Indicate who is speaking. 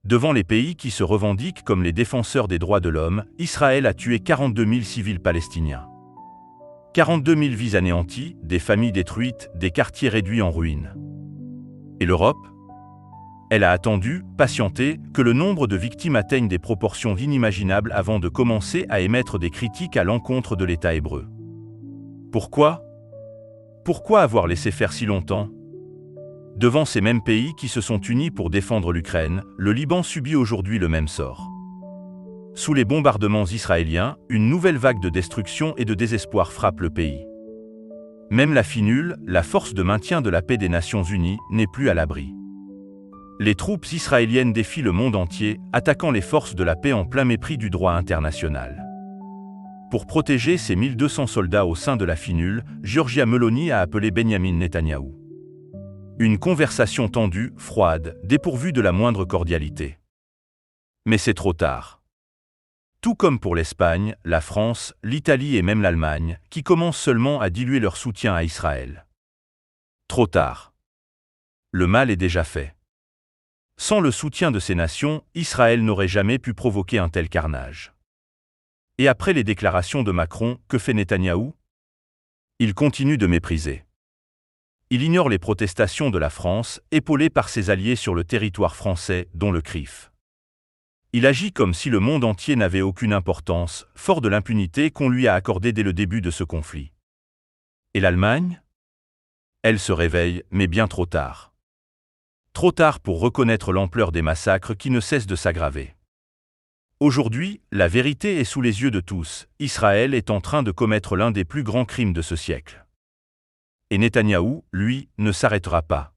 Speaker 1: Devant les pays qui se revendiquent comme les défenseurs des droits de l'homme, Israël a tué 42 000 civils palestiniens. 42 000 vies anéanties, des familles détruites, des quartiers réduits en ruines. Et l'Europe ? Elle a attendu, patienté, que le nombre de victimes atteigne des proportions inimaginables avant de commencer à émettre des critiques à l'encontre de l'État hébreu. Pourquoi ? Pourquoi avoir laissé faire si longtemps ? Devant ces mêmes pays qui se sont unis pour défendre l'Ukraine, le Liban subit aujourd'hui le même sort. Sous les bombardements israéliens, une nouvelle vague de destruction et de désespoir frappe le pays. Même la FINUL, la force de maintien de la paix des Nations Unies, n'est plus à l'abri. Les troupes israéliennes défient le monde entier, attaquant les forces de la paix en plein mépris du droit international. Pour protéger ses 1200 soldats au sein de la FINUL, Giorgia Meloni a appelé Benyamin Netanyahou. Une conversation tendue, froide, dépourvue de la moindre cordialité. Mais c'est trop tard. Tout comme pour l'Espagne, la France, l'Italie et même l'Allemagne, qui commencent seulement à diluer leur soutien à Israël. Trop tard. Le mal est déjà fait. Sans le soutien de ces nations, Israël n'aurait jamais pu provoquer un tel carnage. Et après les déclarations de Macron, que fait Netanyahou ? Il continue de mépriser. Il ignore les protestations de la France, épaulée par ses alliés sur le territoire français, dont le CRIF. Il agit comme si le monde entier n'avait aucune importance, fort de l'impunité qu'on lui a accordée dès le début de ce conflit. Et l'Allemagne ? Elle se réveille, mais bien trop tard. Trop tard pour reconnaître l'ampleur des massacres qui ne cessent de s'aggraver. Aujourd'hui, la vérité est sous les yeux de tous, Israël est en train de commettre l'un des plus grands crimes de ce siècle. Et Netanyahou, lui, ne s'arrêtera pas.